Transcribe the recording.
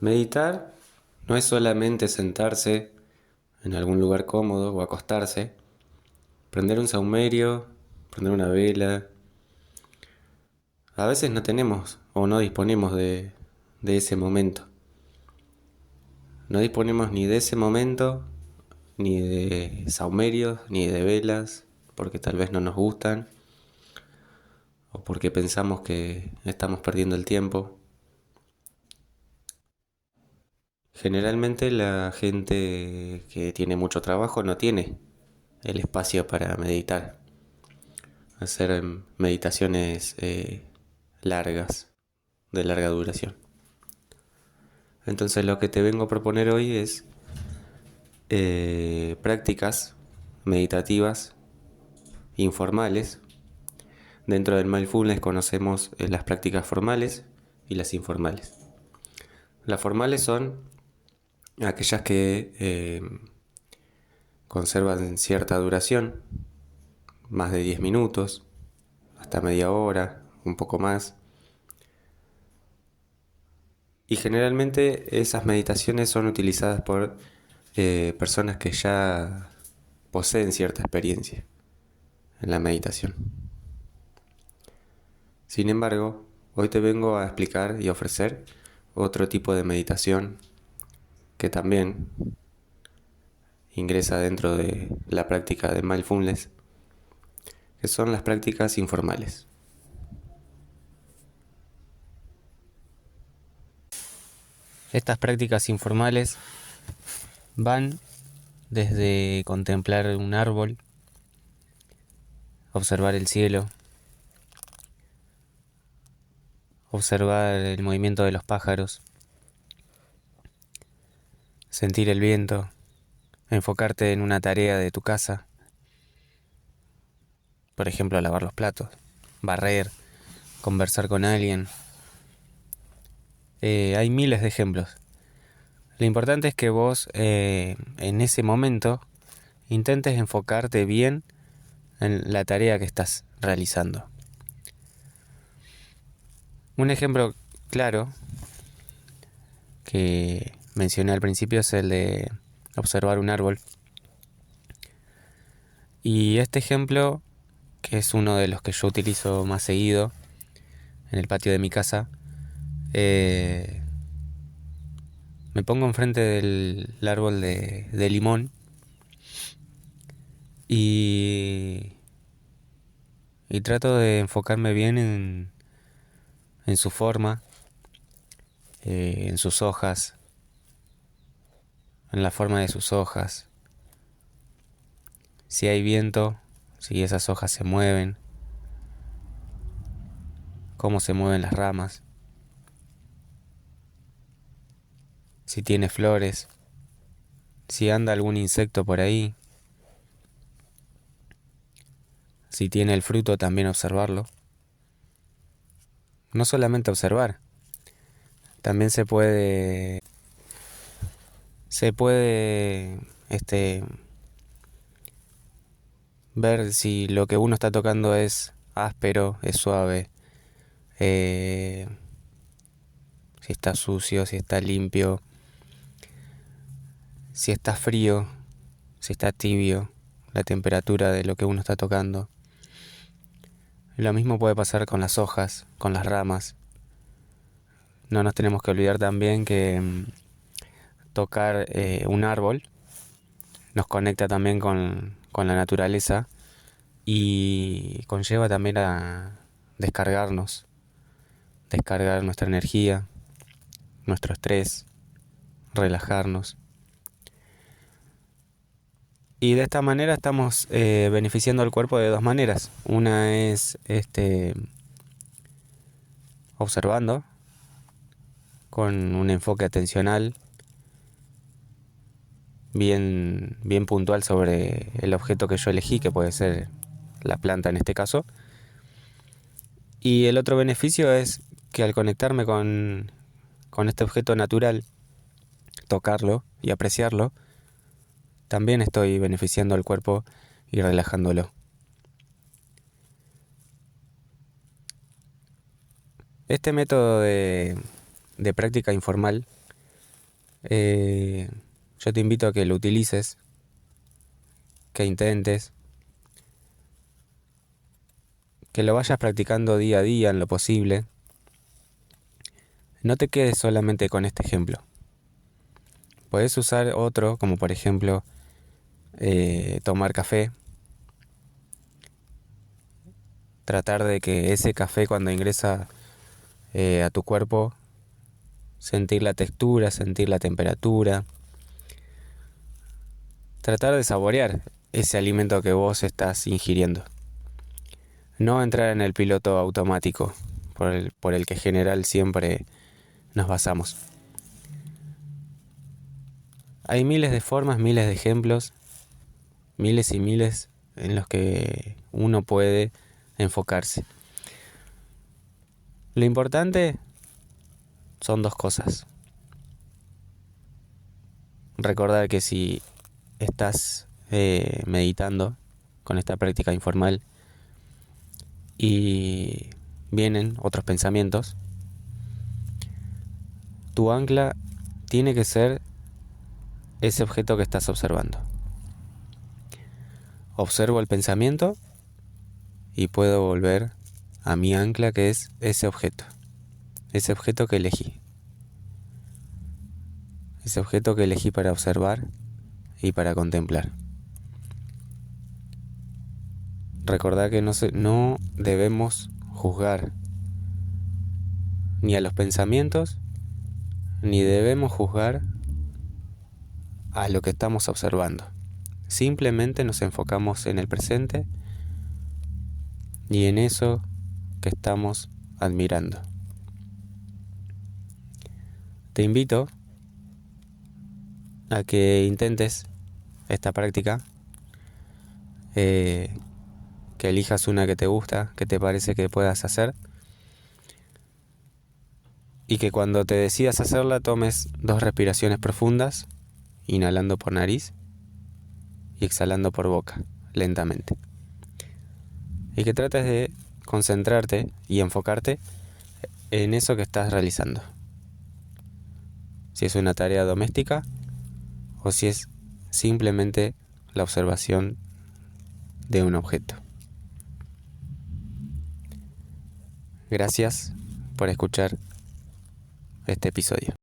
Meditar no es solamente sentarse en algún lugar cómodo o acostarse, prender un saumerio, prender una vela. A veces no tenemos o no disponemos de ese momento. No disponemos ni de ese momento, ni de saumerios, ni de velas, porque tal vez no nos gustan o porque pensamos que estamos perdiendo el tiempo. Generalmente la gente que tiene mucho trabajo no tiene el espacio para meditar, hacer meditaciones largas, de larga duración. Entonces lo que te vengo a proponer hoy es prácticas meditativas informales. Dentro del mindfulness conocemos las prácticas formales y las informales. Las formales son aquellas que conservan cierta duración, más de 10 minutos, hasta media hora, un poco más. Y generalmente esas meditaciones son utilizadas por personas que ya poseen cierta experiencia en la meditación. Sin embargo, hoy te vengo a explicar y ofrecer otro tipo de meditación que también ingresa dentro de la práctica de mindfulness, que son las prácticas informales. Estas prácticas informales van desde contemplar un árbol, observar el cielo, observar el movimiento de los pájaros, sentir el viento, enfocarte en una tarea de tu casa, por ejemplo, lavar los platos, barrer, conversar con alguien. Hay miles de ejemplos. Lo importante es que vos en ese momento intentes enfocarte bien en la tarea que estás realizando. Un ejemplo claro que mencioné al principio es el de observar un árbol. Y este ejemplo, que es uno de los que yo utilizo más seguido en el patio de mi casa, me pongo enfrente del árbol de limón y, y trato de enfocarme bien en su forma, en sus hojas, en la forma de sus hojas, si hay viento, si esas hojas se mueven, cómo se mueven las ramas, si tiene flores, si anda algún insecto por ahí, si tiene el fruto también observarlo. No solamente observar, también se puede ver si lo que uno está tocando es áspero, es suave, si está sucio, si está limpio, si está frío, si está tibio, la temperatura de lo que uno está tocando. Lo mismo puede pasar con las hojas, con las ramas. No nos tenemos que olvidar también que tocar un árbol nos conecta también con la naturaleza y conlleva también a descargarnos, descargar nuestra energía, nuestro estrés, relajarnos. Y de esta manera estamos beneficiando al cuerpo de dos maneras. Una es observando con un enfoque atencional bien puntual sobre el objeto que yo elegí, que puede ser la planta en este caso. Y el otro beneficio es que al conectarme con este objeto natural, tocarlo y apreciarlo, también estoy beneficiando al cuerpo y relajándolo. Este método de práctica informal Yo te invito a que lo utilices, que intentes, que lo vayas practicando día a día en lo posible. No te quedes solamente con este ejemplo. Puedes usar otro, como por ejemplo tomar café. Tratar de que ese café, cuando ingresa a tu cuerpo, sentir la textura, sentir la temperatura. Tratar de saborear ese alimento que vos estás ingiriendo. No entrar en el piloto automático por el que en general siempre nos basamos. Hay miles de formas, miles de ejemplos, miles y miles en los que uno puede enfocarse. Lo importante son dos cosas. Recordar que si estás meditando con esta práctica informal y vienen otros pensamientos, tu ancla tiene que ser ese objeto que estás observando. Observo el pensamiento y puedo volver a mi ancla, que es ese objeto que elegí. Ese objeto que elegí para observar y para contemplar. Recordá que no debemos juzgar ni a los pensamientos, ni debemos juzgar a lo que estamos observando. Simplemente nos enfocamos en el presente y en eso que estamos admirando. Te invito a que intentes esta práctica, que elijas una que te gusta, que te parece que puedas hacer, y que cuando te decidas hacerla tomes 2 respiraciones profundas, inhalando por nariz y exhalando por boca, lentamente. Y que trates de concentrarte y enfocarte en eso que estás realizando. Si es una tarea doméstica o si es simplemente la observación de un objeto. Gracias por escuchar este episodio.